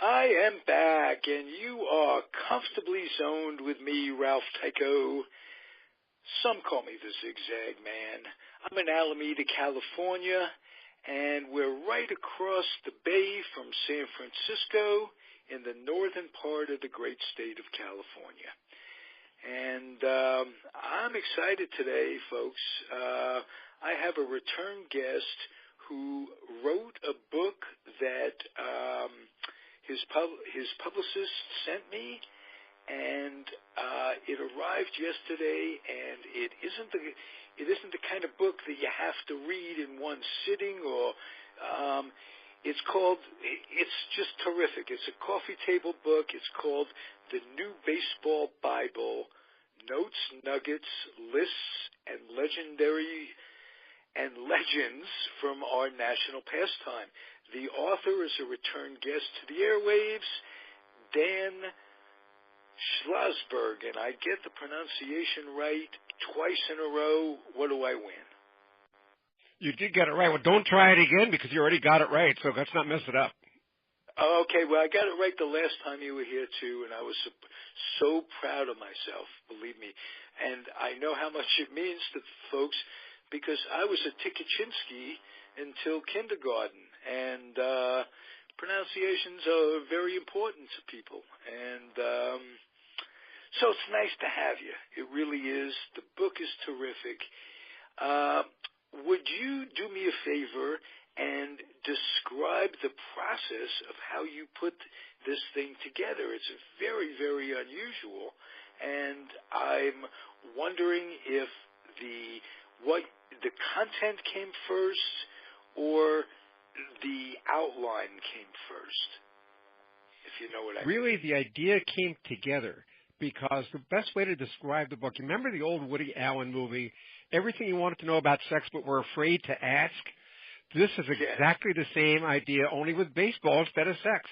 I am back, and you are comfortably zoned with me, Ralph Tycho. Some call me the Zig Zag Man. I'm in Alameda, California, and we're right across the bay from San Francisco in the northern part of the great state of California. And I'm excited today, folks. I have a return guest who wrote a book that his publicist sent me, and it arrived yesterday. And it isn't the kind of book that you have to read in one sitting, or it's just terrific. It's a coffee table book. It's called The New Baseball Bible: Notes, Nuggets, Lists, and Legends from Our National Pastime. The author is a return guest to the airwaves, Dan Schlossberg, and I get the pronunciation right twice in a row. What do I win? You did get it right. Well, don't try it again because you already got it right, so let's not mess it up. Okay, well, I got it right the last time you were here, too, and I was so proud of myself, believe me. And I know how much it means to folks because I was a Tikkachinsky until kindergarten, and pronunciations are very important to people. And so it's nice to have you. It really is. The book is terrific. Would you do me a favor and describe the process of how you put this thing together? It's very, very unusual, and I'm wondering if the content came first or the outline came first, if you know what I mean. Really, the idea came together because the best way to describe the book, you remember the old Woody Allen movie, Everything You Wanted to Know About Sex But Were Afraid to Ask? This is exactly the same idea, only with baseball instead of sex.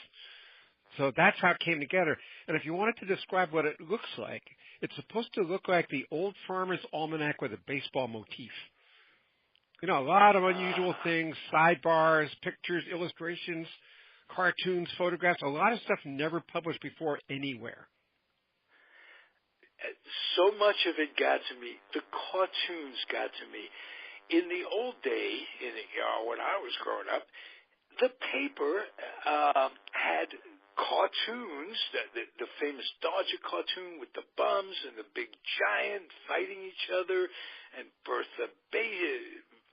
So that's how it came together. And if you wanted to describe what it looks like, it's supposed to look like the old Farmer's Almanac with a baseball motif. You know, a lot of unusual things, sidebars, pictures, illustrations, cartoons, photographs, a lot of stuff never published before anywhere. So much of it got to me. The cartoons got to me. In the old day, when I was growing up, the paper had cartoons, the famous Dodger cartoon with the bums and the big giant fighting each other, and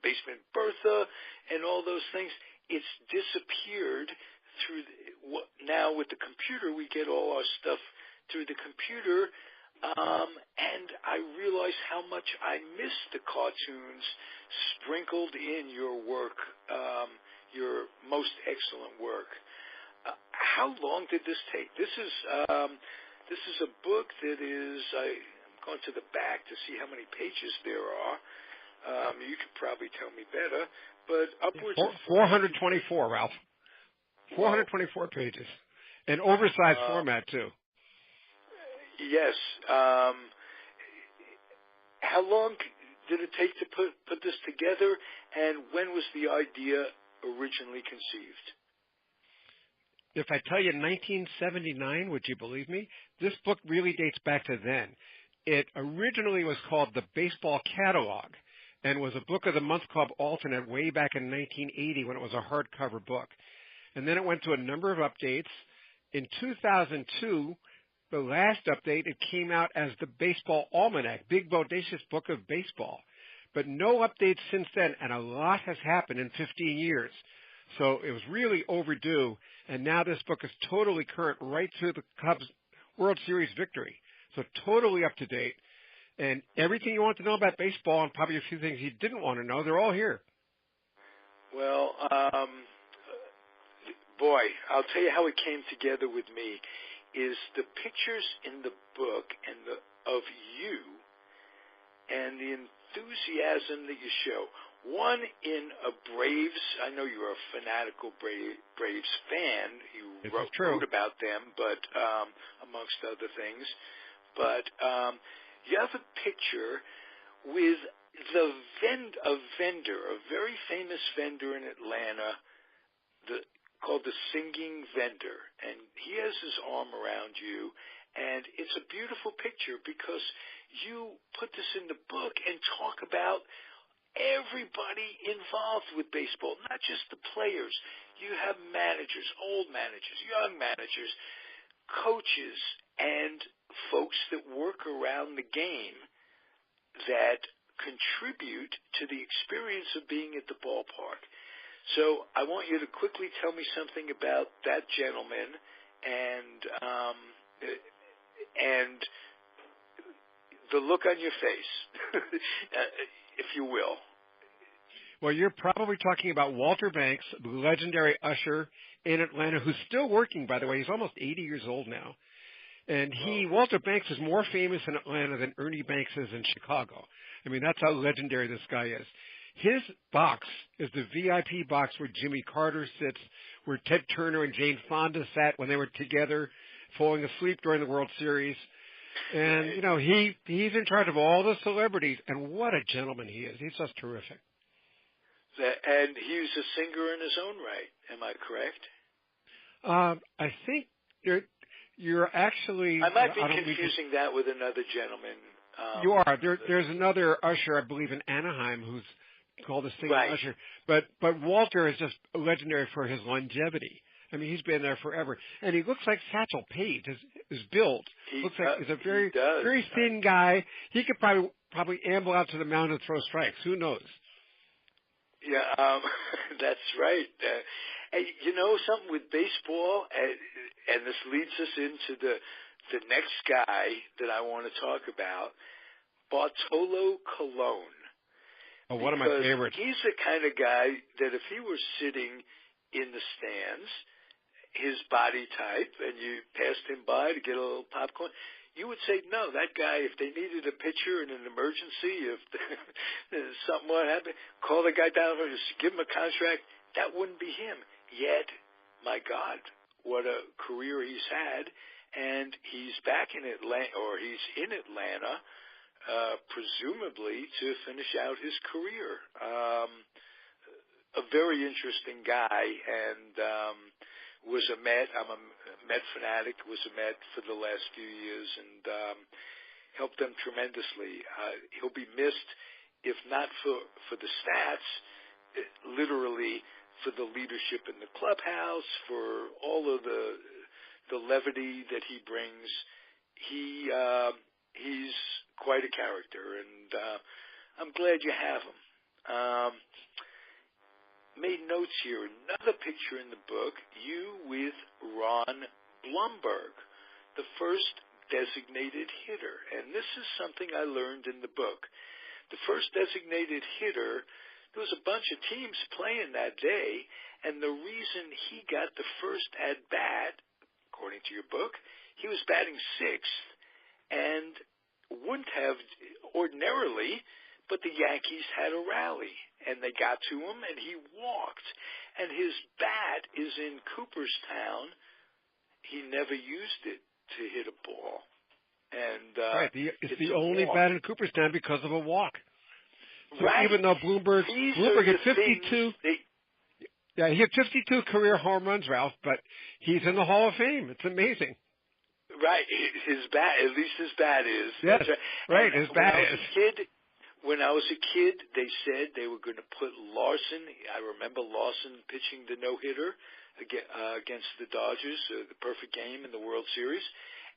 Basement Bertha, and all those things. It's disappeared now with the computer. We get all our stuff through the computer, and I realize how much I miss the cartoons sprinkled in your work, your most excellent work. How long did this take? This is a book that is. I'm going to the back to see how many pages there are. You could probably tell me better, but upwards of 424, Ralph. 424 pages, an oversized format too. Yes. How long did it take to put this together, and when was the idea originally conceived? If I tell you 1979, would you believe me? This book really dates back to then. It originally was called The Baseball Catalog and was a Book of the Month Club alternate way back in 1980 when it was a hardcover book. And then it went to a number of updates. In 2002, the last update, it came out as the Baseball Almanac, Big Bodacious Book of Baseball. But no updates since then, and a lot has happened in 15 years. So it was really overdue, and now this book is totally current right through the Cubs World Series victory. So totally up to date. And everything you want to know about baseball and probably a few things you didn't want to know, they're all here. Well, boy, I'll tell you how it came together with me is the pictures in the book of you and the enthusiasm that you show. One in a Braves. I know you're a fanatical Braves fan. You wrote about them, but amongst other things. But you have a picture with a vendor, a very famous vendor in Atlanta, called the Singing Vendor, and he has his arm around you, and it's a beautiful picture because you put this in the book and talk about everybody involved with baseball, not just the players. You have managers, old managers, young managers, coaches, and folks that work around the game that contribute to the experience of being at the ballpark. So I want you to quickly tell me something about that gentleman and the look on your face, if you will. Well, you're probably talking about Walter Banks, the legendary usher in Atlanta, who's still working, by the way. He's almost 80 years old now. And Walter Banks is more famous in Atlanta than Ernie Banks is in Chicago. I mean, that's how legendary this guy is. His box is the VIP box where Jimmy Carter sits, where Ted Turner and Jane Fonda sat when they were together, falling asleep during the World Series. And, you know, he's in charge of all the celebrities, and what a gentleman he is. He's just terrific. And he's a singer in his own right. Am I correct? I think you're actually... I might be confusing that with another gentleman. You are. There's another usher, I believe, in Anaheim who's called a singer usher. But Walter is just legendary for his longevity. I mean, he's been there forever. And he looks like Satchel Paige. His build looks like he's a very thin guy. He could probably amble out to the mound and throw strikes. Who knows? Yeah, that's right. And you know something with baseball, and this leads us into the next guy that I want to talk about, Bartolo Colon. Oh, one of my favorites. He's the kind of guy that if he were sitting in the stands, his body type, and you passed him by to get a little popcorn, you would say, no, that guy, if they needed a pitcher in an emergency, if something would happen, call the guy down and just give him a contract, that wouldn't be him. Yet, my God, what a career he's had, and he's back in Atlanta, or he's in Atlanta, presumably to finish out his career. A very interesting guy, and was a Met. I'm a Met fanatic, was a Met for the last few years, and helped them tremendously. He'll be missed, if not for the stats, literally for the leadership in the clubhouse, for all of the levity that he brings. He's quite a character, and I'm glad you have him. Made notes here. Another picture in the book, you with Ron Blumberg, the first designated hitter. And this is something I learned in the book. The first designated hitter, there was a bunch of teams playing that day, and the reason he got the first at-bat, according to your book, he was batting sixth and wouldn't have ordinarily, but the Yankees had a rally, and they got to him, and he walked. And his bat is in Cooperstown. He never used it to hit a ball. And it's the only bat in Cooperstown because of a walk. So even though Bloomberg hit 52, he hit 52 career home runs, Ralph, but he's in the Hall of Fame. It's amazing. Right, his bat, at least his bat is. Yes, right, his bat is. When I was a kid, they said they were going to put Larson. I remember Larson pitching the no-hitter against the Dodgers, the perfect game in the World Series.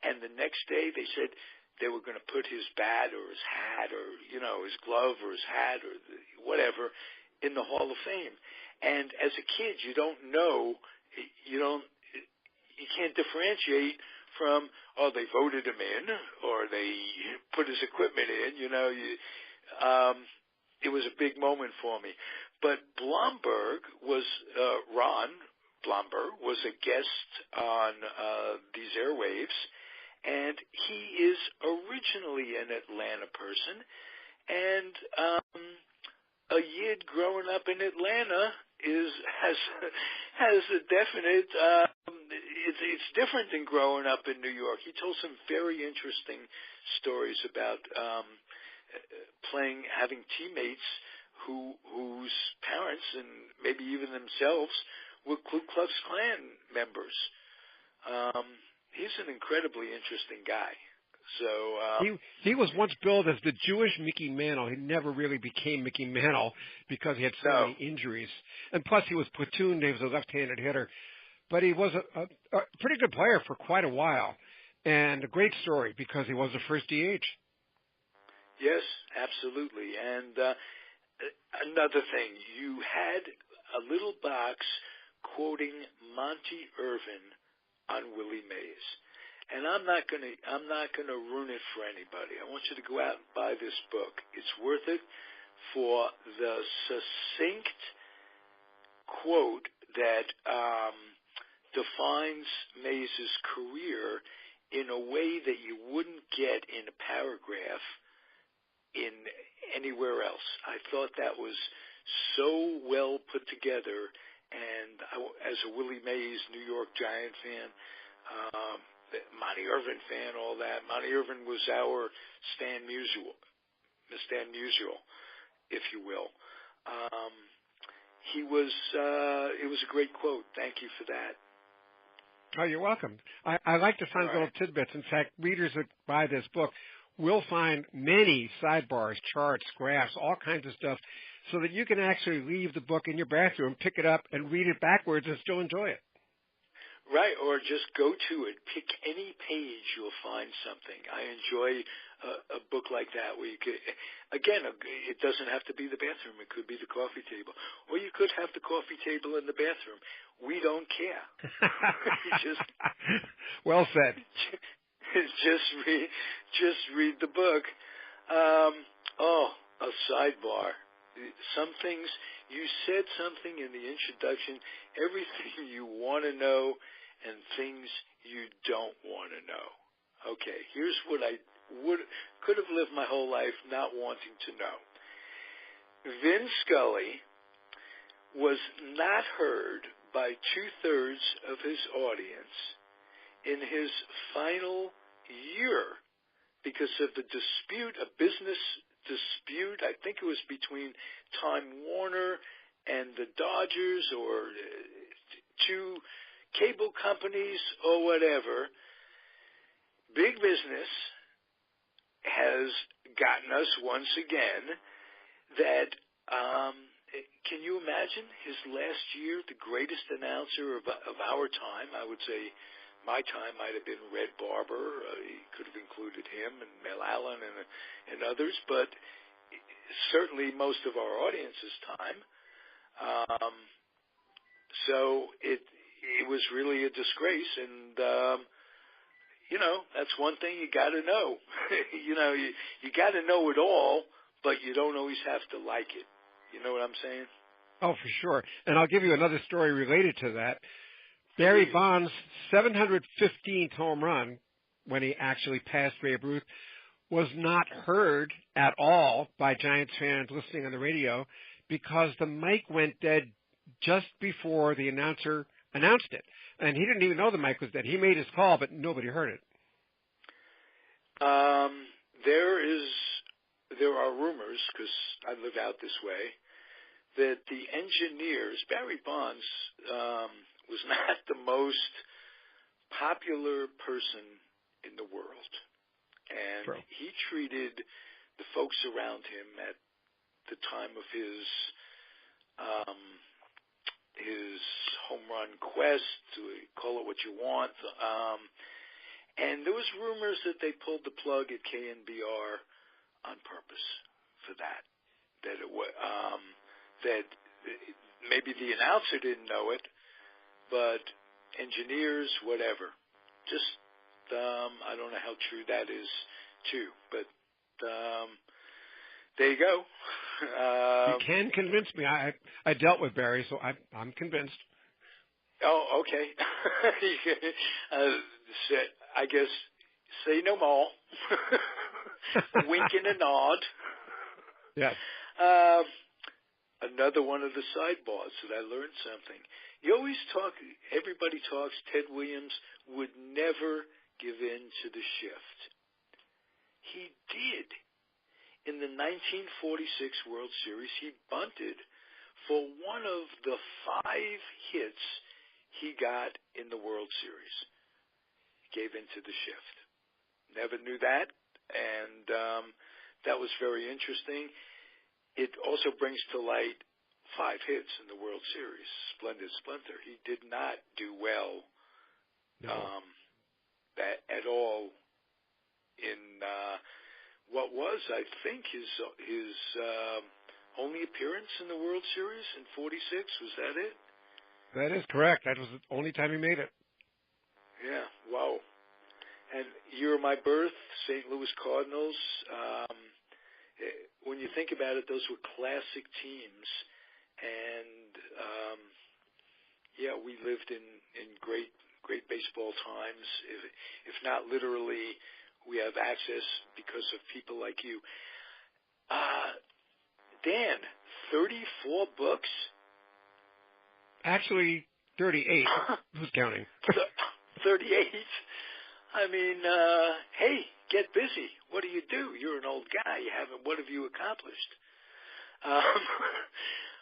And the next day, they said they were going to put his bat or his hat or, his glove or his hat or whatever in the Hall of Fame. And as a kid, you don't know, you can't differentiate from, they voted him in or they put his equipment in, it was a big moment for me. But Blomberg was, Ron Blomberg was a guest on these airwaves, and he is originally an Atlanta person, and a Yid growing up in Atlanta has a definite, it's different than growing up in New York. He told some very interesting stories about having teammates whose parents and maybe even themselves were Ku Klux Klan members. He's an incredibly interesting guy. So he was once billed as the Jewish Mickey Mantle. He never really became Mickey Mantle because he had so many injuries, and plus he was platooned. He was a left-handed hitter, but he was a pretty good player for quite a while, and a great story because he was the first DH. Yes, absolutely. And another thing, you had a little box quoting Monty Irvin on Willie Mays. And I'm not gonna ruin it for anybody. I want you to go out and buy this book. It's worth it for the succinct quote that defines Mays' career in a way that you wouldn't get in a paragraph in anywhere else. I thought that was so well put together, and as a Willie Mays New York Giant fan, Monty Irvin fan, all that. Monty Irvin was our Stan Musial, if you will. It was a great quote. Thank you for that. Oh, you're welcome. I like to find little tidbits. In fact, readers that buy this book will find many sidebars, charts, graphs, all kinds of stuff, so that you can actually leave the book in your bathroom, pick it up, and read it backwards and still enjoy it. Right, or just go to it. Pick any page, you'll find something. I enjoy a book like that where you could, again, it doesn't have to be the bathroom. It could be the coffee table. Or you could have the coffee table in the bathroom. We don't care. Well said. Just read the book. A sidebar. Some things, you said something in the introduction, everything you want to know and things you don't want to know. Okay, here's what I could have lived my whole life not wanting to know. Vin Scully was not heard by 2/3 of his audience in his final year because of the dispute, a business dispute. I think it was between Time Warner and the Dodgers, or two cable companies, or whatever. Big business has gotten us once again that, can you imagine his last year, the greatest announcer of our time? I would say my time might have been Red Barber. He could have included him and Mel Allen and others, but certainly most of our audience's time. So it was really a disgrace, and that's one thing you got to know. You got to know it all, but you don't always have to like it. You know what I'm saying? Oh, for sure. And I'll give you another story related to that. Barry Bonds' 715th home run, when he actually passed Babe Ruth, was not heard at all by Giants fans listening on the radio because the mic went dead just before the announcer announced it. And he didn't even know the mic was dead. He made his call, but nobody heard it. There are rumors, because I live out this way, that the engineers, Barry Bonds was not the most popular person in the world. And True. he treated the folks around him at the time of his home run quest, call it what you want, and there was rumors that they pulled the plug at KNBR on purpose for that. That maybe the announcer didn't know it, but engineers, whatever. Just I don't know how true that is too, but there you go. You can convince me. I dealt with Barry, so I'm convinced. Oh, okay. I guess say no more. A wink and a nod. Yes. Another one of the sidebars that I learned something. You always talk, everybody talks, Ted Williams would never give in to the shift. He did. In the 1946 World Series, he bunted for one of the 5 hits he got in the World Series. gave into the shift. Never knew that, and that was very interesting. It also brings to light 5 hits in the World Series. Splendid Splinter. He did not do well at all in what was, I think, his only appearance in the World Series in '46. Was that it? That is correct. That was the only time he made it. Yeah. Wow. And year of my birth, St. Louis Cardinals. When you think about it, those were classic teams, and we lived in great baseball times. If not literally, we have access because of people like you. Dan, 34 books? Actually, 38. Who's counting? 38? I mean, hey, get busy. What do? You're an old guy. What have you accomplished?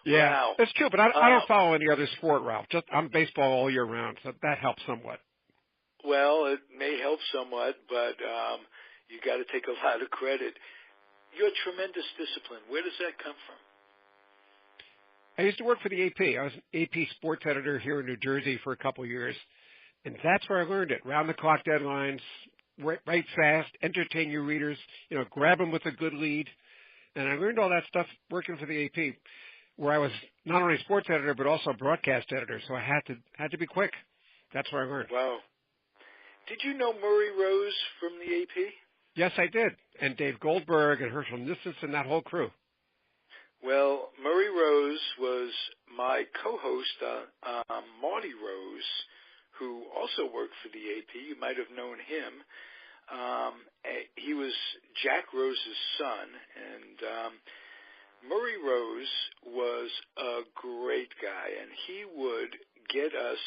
Yeah, wow. That's true, but I don't follow any other sport, Ralph. I'm baseball all year round, so that helps somewhat. Well, it may help somewhat, but you got to take a lot of credit. Your tremendous discipline, where does that come from? I used to work for the AP. I was an AP sports editor here in New Jersey for a couple of years, and that's where I learned it. Round-the-clock deadlines, write fast, entertain your readers, grab them with a good lead. And I learned all that stuff working for the AP, where I was not only sports editor but also broadcast editor, so I had to be quick. That's where I learned. Wow. Did you know Murray Rose from the AP? Yes, I did. And Dave Goldberg and Herschel Nissus and that whole crew. Well, Murray Rose was my co-host, Marty Rose, who also worked for the AP. You might have known him. He was Jack Rose's son, and Murray Rose was a great guy, and he would get us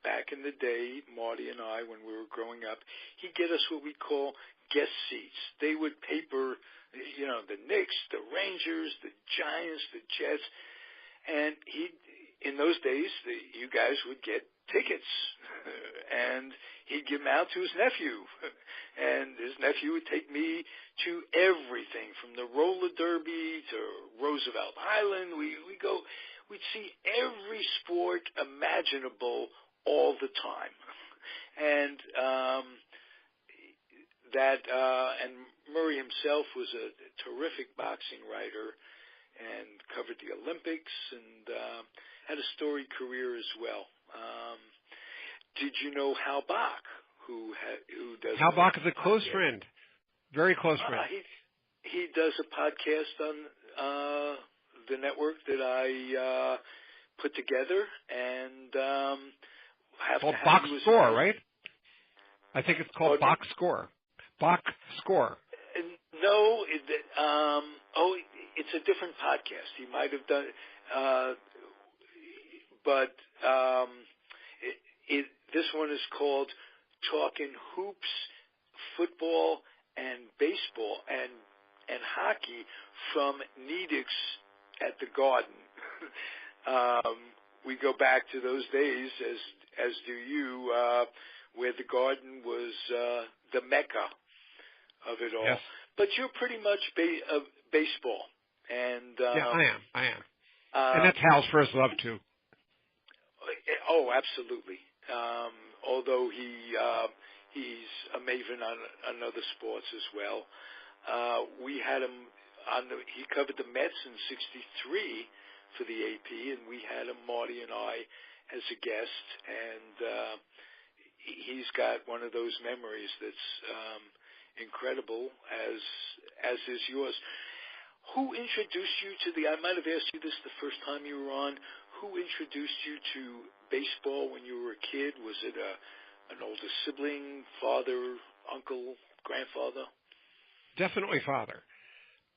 back in the day, Marty and I, when we were growing up, he'd get us what we call guest seats. They would paper, the Knicks, the Rangers, the Giants, the Jets, and in those days, you guys would get tickets, and he'd give them out to his nephew, and his nephew would take me to everything from the roller derby to Roosevelt Island. We'd see every sport imaginable all the time, and and Murray himself was a terrific boxing writer and covered the Olympics and had a storied career as well. Did you know Hal Bach, who does? Hal Bach is a close friend, very close friend. He does a podcast on the network that I put together, and called Bach Score, right? I think it's called Bach Score. Bach Score. No, it's a different podcast. He might have done, but this one is called Talking Hoops, Football, and Baseball, and Hockey from Nedick's at the Garden. We go back to those days, as do you, where the Garden was the mecca of it all. Yes. But you're pretty much baseball. And yeah, I am. And that's Hal's first love, too. Oh, absolutely. Although he's a maven on other sports as well. We had him he covered the Mets in '63 for the AP, and we had him, Marty and I, as a guest, and he's got one of those memories that's incredible, as is yours. Who introduced you to I might have asked you this the first time you were on, who introduced you to baseball when you were a kid? Was it an older sibling, father, uncle, grandfather? Definitely father.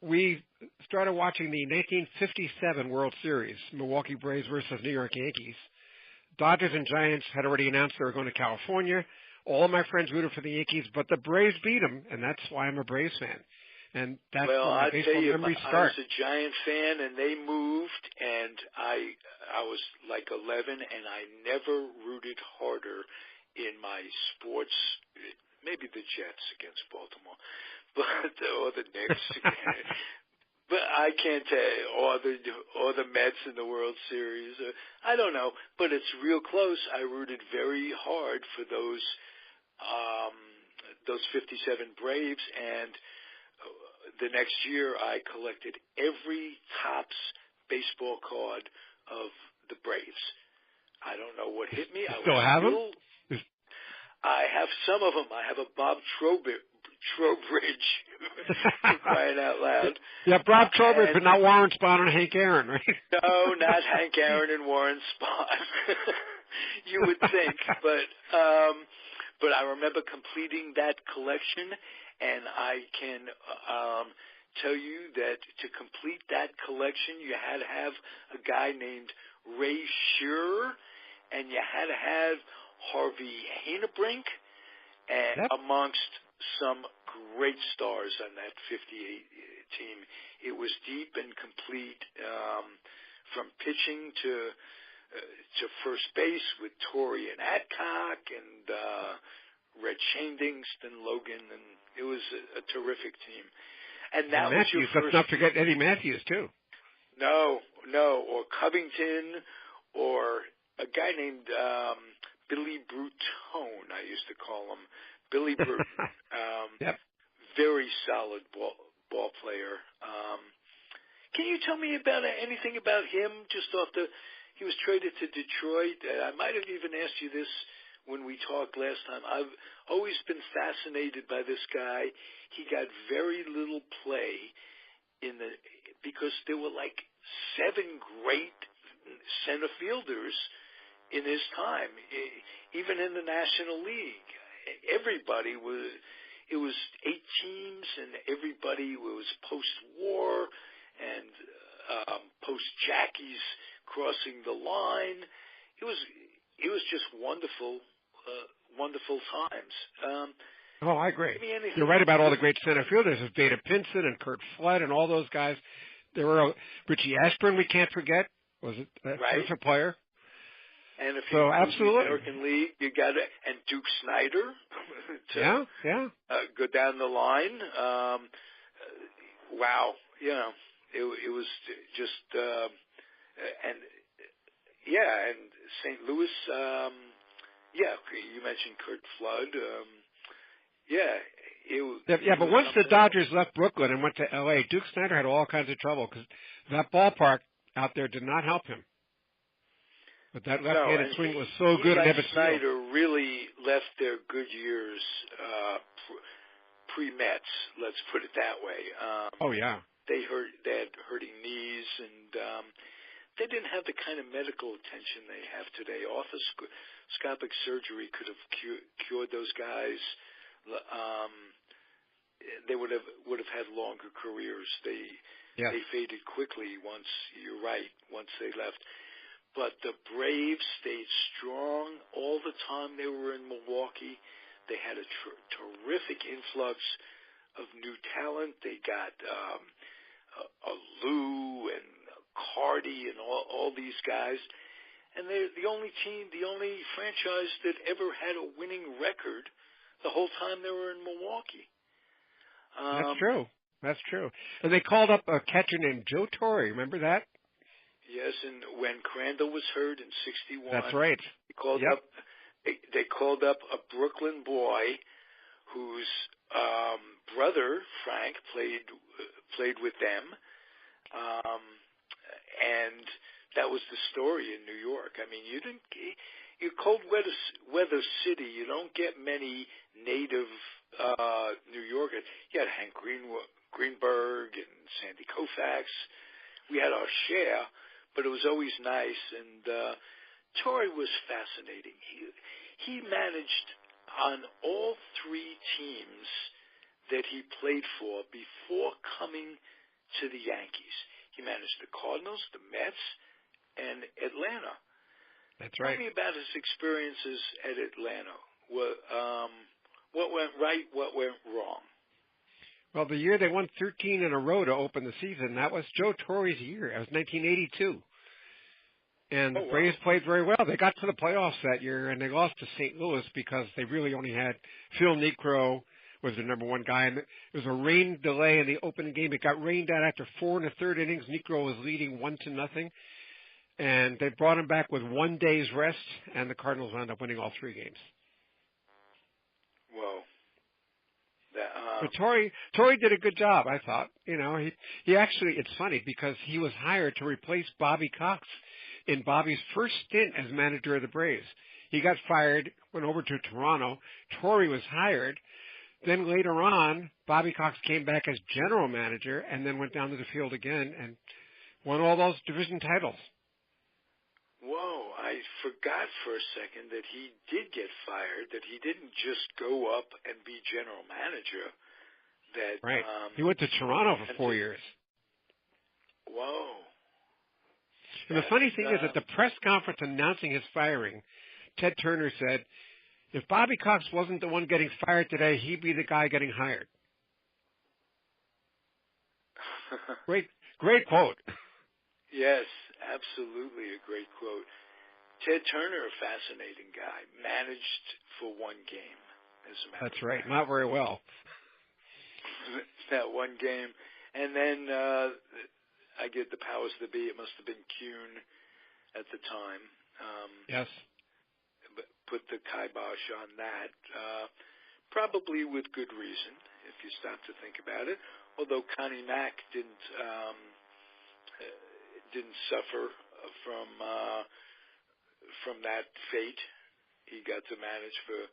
We started watching the 1957 World Series, Milwaukee Braves versus New York Yankees. Dodgers and Giants had already announced they were going to California. All of my friends rooted for the Yankees, but the Braves beat them, and that's why I'm a Braves fan. And that's where my baseball memories start. I was a Giant fan, and they moved, and I was like 11, and I never rooted harder in my sports, maybe the Jets against Baltimore, but or the Knicks. But I can't tell, or the Mets in the World Series. I don't know, but it's real close. I rooted very hard for those 57 Braves, and the next year I collected every Topps baseball card of the Braves. I don't know what hit me. Still have them? I have some of them. I have a Bob Trowbridge. For crying out loud. Yeah, Bob Trowbridge, but not Warren Spahn and Hank Aaron, right? No, not Hank Aaron and Warren Spahn. You would think, but I remember completing that collection, and I can tell you that to complete that collection, you had to have a guy named Ray Shearer, and you had to have Harvey Hanebrink, and amongst some great stars on that 58 team. It was deep and complete, from pitching to first base with Torrey and Adcock and Red Shane, Stan Logan, and it was a terrific team. And that was Matthews, your first. Let's not forget Eddie Matthews too. No, or Covington, or a guy named Billy Brutone, I used to call him. Billy Bruton, yep. Very solid ball player. Can you tell me about anything about him? He was traded to Detroit. I might have even asked you this when we talked last time. I've always been fascinated by this guy. He got very little play because there were like 7 great center fielders in his time, even in the National League. Everybody was. It was 8 teams, and everybody was post-war and post-Jackies crossing the line. It was just wonderful times. I agree. You're right about all the great center fielders. There's Vada Pinson and Kurt Flood and all those guys. There were Richie Ashburn. We can't forget. Was it a terrific player? And if you absolutely. The American League, you got and Duke Snider. Go down the line. Wow, it was just and St. Louis. You mentioned Kurt Flood. But once the Dodgers left Brooklyn and went to L.A., Duke Snider had all kinds of trouble because that ballpark out there did not help him. But that left-handed swing was so good at Ebbets Field. Snyder really left their good years pre-Mets, let's put it that way. They had hurting knees, and they didn't have the kind of medical attention they have today. Arthroscopic surgery could have cured those guys. They would have had longer careers. They faded quickly once they left. But the Braves stayed strong all the time they were in Milwaukee. They had a terrific influx of new talent. They got Lou and Cardi and all these guys. And they're the only franchise that ever had a winning record the whole time they were in Milwaukee. That's true. And they called up a catcher named Joe Torre. Remember that? Yes, and when Crandall was hurt in '61, that's right. They called up a Brooklyn boy whose brother Frank played with them, and that was the story in New York. I mean, you're cold weather city. You don't get many native New Yorkers. You had Hank Greenberg and Sandy Koufax. We had our share. But it was always nice, and Torrey was fascinating. He managed on all 3 teams that he played for before coming to the Yankees. He managed the Cardinals, the Mets, and Atlanta. That's right. Tell me about his experiences at Atlanta. What went right, what went wrong? Well, the year they won 13 in a row to open the season, that was Joe Torre's year. It was 1982. And the Oh, wow. Braves played very well. They got to the playoffs that year, and they lost to St. Louis because they really only had Phil Niekro was the number one guy. And it was a rain delay in the opening game. It got rained out after 4 1/3 innings. Niekro was leading 1-0, and they brought him back with 1 day's rest, and the Cardinals wound up winning all 3 games. Whoa. But Torrey did a good job, I thought. You know, he actually, it's funny because he was hired to replace Bobby Cox in Bobby's first stint as manager of the Braves. He got fired, went over to Toronto. Torrey was hired. Then later on, Bobby Cox came back as general manager and then went down to the field again and won all those division titles. Whoa, I forgot for a second that he did get fired, that he didn't just go up and be general manager. That Right. He went to Toronto for 4 years. Whoa. And the funny thing is, at the press conference announcing his firing, Ted Turner said, if Bobby Cox wasn't the one getting fired today, he'd be the guy getting hired. Great quote. Yes, absolutely a great quote. Ted Turner, a fascinating guy, managed for 1 game. As a matter That's right. Not very well. That 1 game. And then I get the powers that be. It must have been Kuhn at the time. Yes. Put the kibosh on that, probably with good reason, if you stop to think about it. Although Connie Mack didn't suffer from that fate. He got to manage for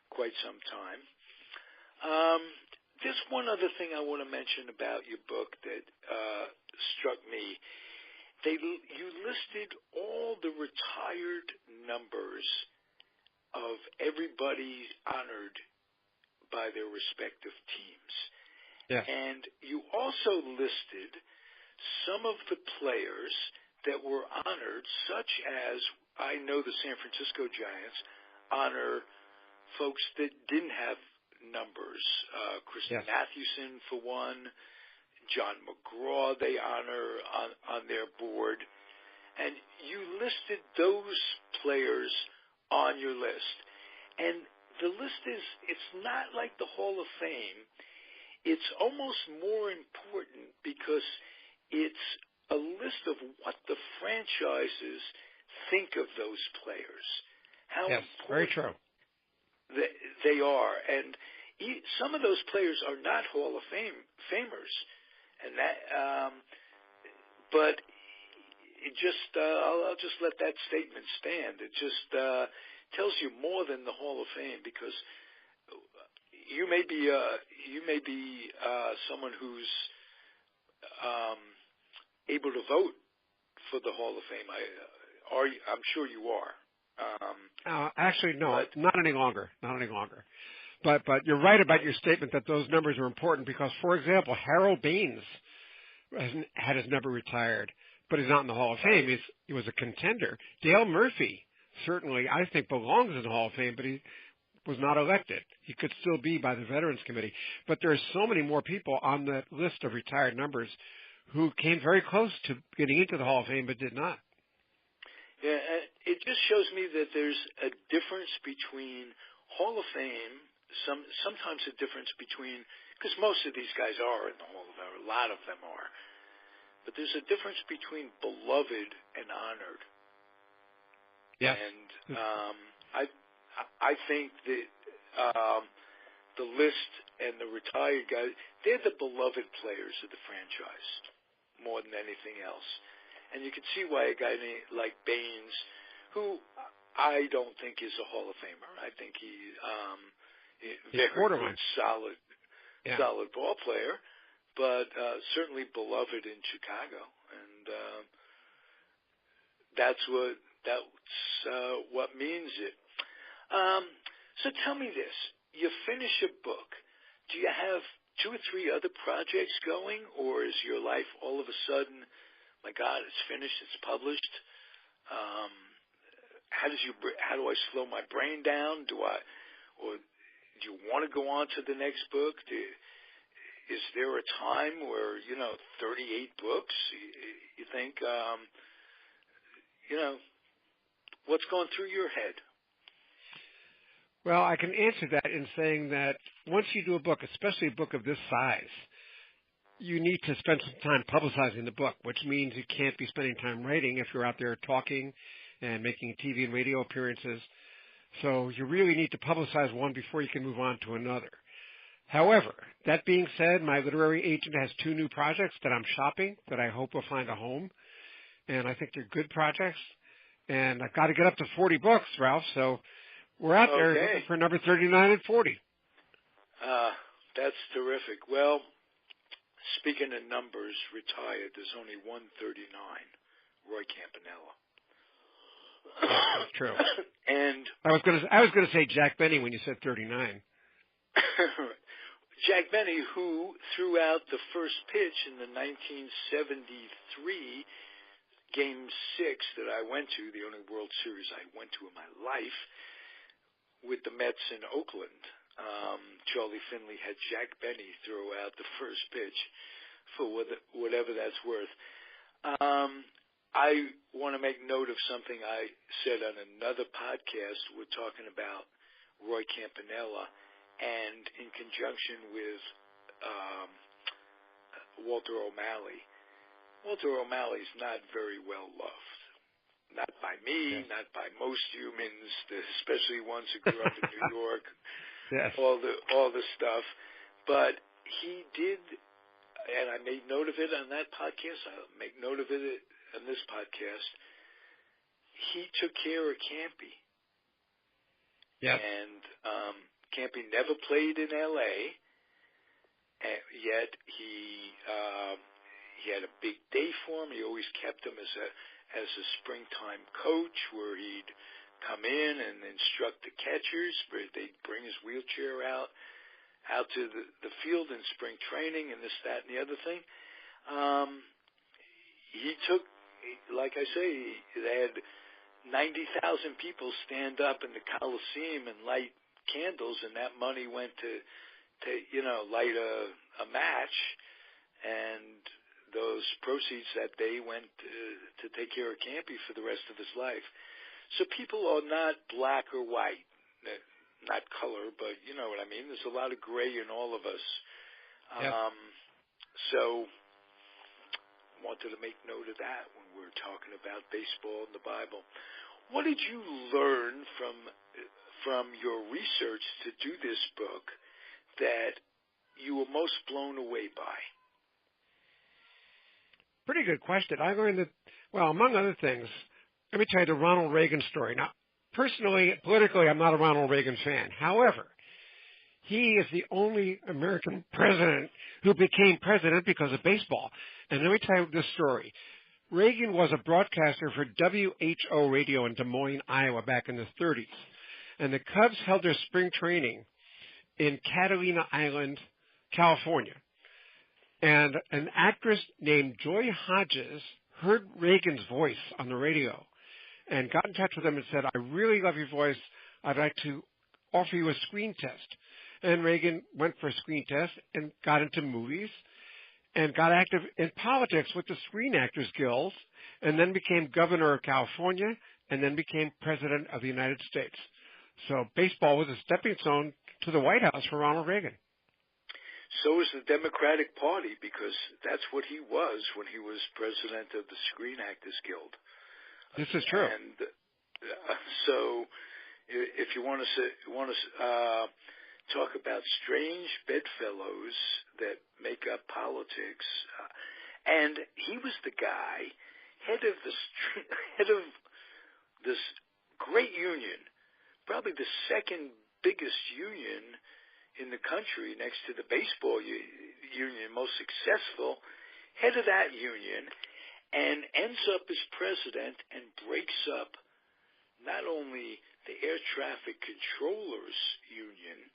quite some time. There's one other thing I want to mention about your book that struck me. You listed all the retired numbers of everybody honored by their respective teams. Yes. And you also listed some of the players that were honored, such as, I know the San Francisco Giants honor folks that didn't have numbers. Christy Mathewson, for one. John McGraw, they honor on their board. And you listed those players on your list. And the list it's not like the Hall of Fame. It's almost more important because it's a list of what the franchises think of those players. How important very true. They are. And some of those players are not Hall of Famers. And that, but it just, I'll just let that statement stand. It just tells you more than the Hall of Fame, because you may be someone who's able to vote for the Hall of Fame. I'm sure you are. Actually, no, not any longer. Not any longer. But you're right about your statement that those numbers are important because, for example, Harold Baines had his number retired, but he's not in the Hall of Fame. He was a contender. Dale Murphy certainly, I think, belongs in the Hall of Fame, but he was not elected. He could still be by the Veterans Committee. But there are so many more people on that list of retired numbers who came very close to getting into the Hall of Fame but did not. Yeah, it just shows me that there's a difference between Hall of Fame, sometimes a difference between, because most of these guys are in the Hall of Fame, a lot of them are, but there's a difference between beloved and honored. Yes. And I think that the list and the retired guys, they're the beloved players of the franchise more than anything else. And you can see why a guy like Baines, who I don't think is a Hall of Famer. I think he's very good, solid ball player, but certainly beloved in Chicago, and that's what means it. So tell me this: you finish a book. Do you have 2 or 3 other projects going, or is your life all of a sudden, my God, it's finished, it's published? How do I slow my brain down? Do you want to go on to the next book? Is there a time where 38 books? You think what's going through your head? Well, I can answer that in saying that once you do a book, especially a book of this size, you need to spend some time publicizing the book, which means you can't be spending time writing if you're out there talking and making TV and radio appearances. So you really need to publicize one before you can move on to another. However, that being said, my literary agent has 2 new projects that I'm shopping that I hope will find a home. And I think they're good projects. And I've got to get up to 40 books, Ralph. So we're out there looking for number 39 and 40. That's terrific. Well, speaking of numbers, retired, there's only 139, Roy Campanella. That's true. And I was going to say Jack Benny when you said 39. Jack Benny, who threw out the first pitch in the 1973 Game 6 that I went to, the only World Series I went to in my life, with the Mets in Oakland. Charlie Finley had Jack Benny throw out the first pitch for whatever that's worth. I want to make note of something I said on another podcast. We're talking about Roy Campanella, and in conjunction with Walter O'Malley. Walter O'Malley's not very well loved. Not by me, yes. Not by most humans, especially ones who grew up in New York. Yes. All the stuff. But he did, and I made note of it on that podcast. I'll make note of it on this podcast. He took care of Campy. Yes. And Campy never played in L.A., yet he had a big day for him. He always kept him as a springtime coach, where he'd come in and instruct the catchers. They'd bring his wheelchair out to the field in spring training and this, that, and the other thing. He took, like I say, they had 90,000 people stand up in the Coliseum and light candles, and that money went to light a match, and those proceeds that day went to take care of Campy for the rest of his life. So people are not black or white, not color, but you know what I mean. There's a lot of gray in all of us. Yep. So I wanted to make note of that when we're talking about baseball and the Bible. What did you learn from your research to do this book that you were most blown away by? Pretty good question. I learned that, well, among other things, let me tell you the Ronald Reagan story. Now, personally, politically, I'm not a Ronald Reagan fan. However, he is the only American president who became president because of baseball. And let me tell you this story. Reagan was a broadcaster for WHO radio in Des Moines, Iowa back in the 30s. And the Cubs held their spring training in Catalina Island, California. And an actress named Joy Hodges heard Reagan's voice on the radio and got in touch with him and said, I really love your voice. I'd like to offer you a screen test. And Reagan went for a screen test and got into movies and got active in politics with the Screen Actors Guild, and then became governor of California, and then became president of the United States. So baseball was a stepping stone to the White House for Ronald Reagan. So is the Democratic Party, because that's what he was when he was president of the Screen Actors Guild. This is true. And so, if you want to talk about strange bedfellows that make up politics, and he was the guy head of this great union, probably the second biggest union in the country, next to the baseball union, most successful, head of that union, and ends up as president and breaks up not only the air traffic controllers union,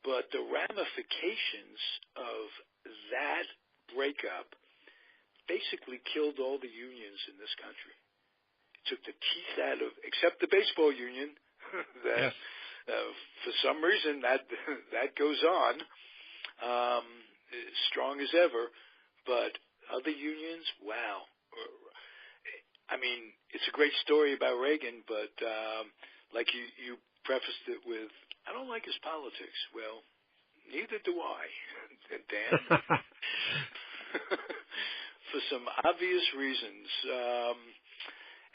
but the ramifications of that breakup basically killed all the unions in this country. It took the teeth out of, except the baseball union, that. Yes. For some reason, that goes on, strong as ever. But other unions, wow. I mean, it's a great story about Reagan, but like you prefaced it with, I don't like his politics. Well, neither do I, Dan. For some obvious reasons.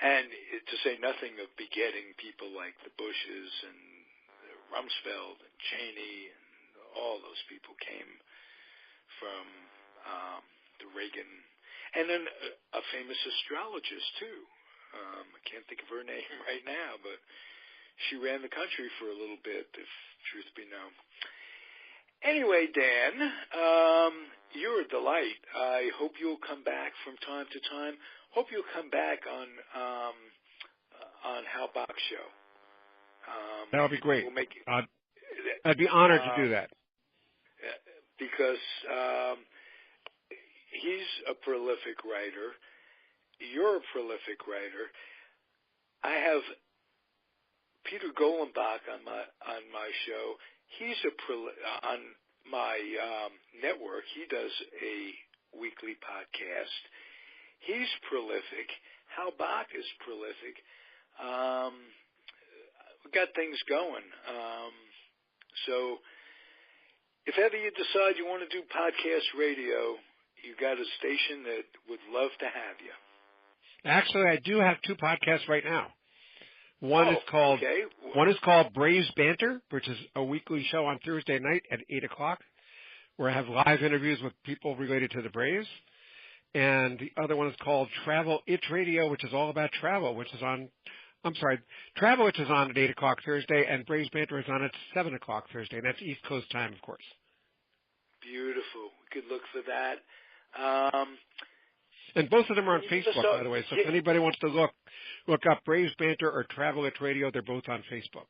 And to say nothing of begetting people like the Bushes and Rumsfeld and Cheney and all those people came from the Reagan. And then a famous astrologist, too. I can't think of her name right now, but she ran the country for a little bit, if truth be known. Anyway, Dan, you're a delight. I hope you'll come back from time to time. Hope you'll come back on Hal Bach's show. That would be great. We'll make, I'd be honored to do that. Because he's a prolific writer. You're a prolific writer. I have Peter Golenbach on my show. He's on my network. He does a weekly podcast. He's prolific. Hal Bach is prolific. We've got things going. So if ever you decide you want to do podcast radio, you got a station that would love to have you. Actually, I do have two podcasts right now. One is called Braves Banter, which is a weekly show on Thursday night at 8:00, where I have live interviews with people related to the Braves. And the other one is called Travel Itch Radio, which is all about travel, Travel Itch is on at 8:00 Thursday, and Braves Banter is on at 7:00 Thursday, and that's East Coast time, of course. Beautiful. Good look for that. And both of them are on Facebook, by the way, so if anybody wants to look up Braves Banter or Travel Itch Radio, they're both on Facebook.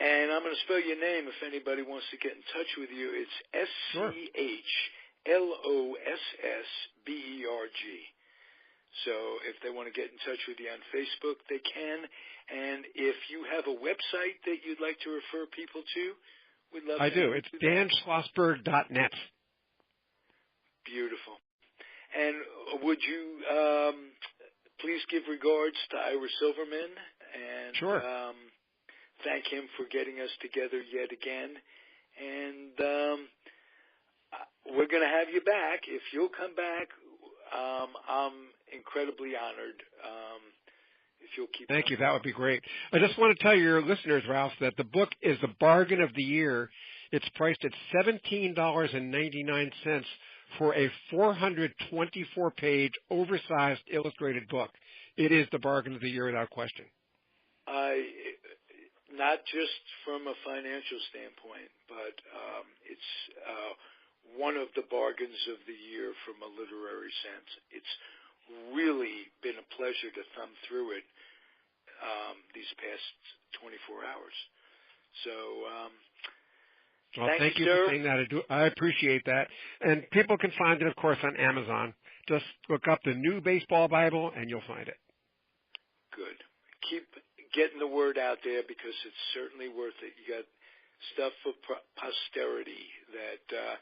And I'm going to spell your name if anybody wants to get in touch with you. It's SCHLOSSBERG. So if they want to get in touch with you on Facebook, they can. And if you have a website that you'd like to refer people to, we'd love to. I do. It's danschlossberg.net. Beautiful. And would you please give regards to Ira Silverman and sure. Thank him for getting us together yet again. And we're going to have you back. If you'll come back, I'm incredibly honored. If you'll keep. Thank you. That would be great. I just want to tell your listeners, Ralph, that the book is the bargain of the year. It's priced at $17.99 for a 424-page, oversized, illustrated book. It is the bargain of the year without question. Not just from a financial standpoint, but it's one of the bargains of the year from a literary sense. It's really been a pleasure to thumb through it these past 24 hours. So well, thank you for saying that. I appreciate that. And people can find it, of course, on Amazon. Just look up the New Baseball Bible, and you'll find it. Good. Keep getting the word out there because it's certainly worth it. You got stuff for posterity that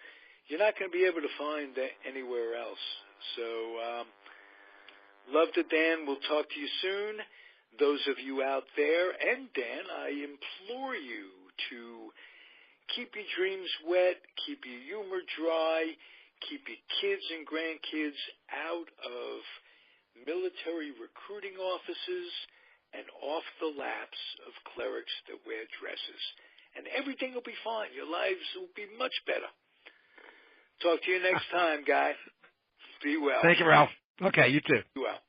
you're not going to be able to find anywhere else. So love to Dan. We'll talk to you soon. Those of you out there, and Dan, I implore you to keep your dreams wet, keep your humor dry, keep your kids and grandkids out of military recruiting offices and off the laps of clerics that wear dresses. And everything will be fine. Your lives will be much better. Talk to you next time, guy. Be well. Thank you, Ralph. Okay, you too. Be well.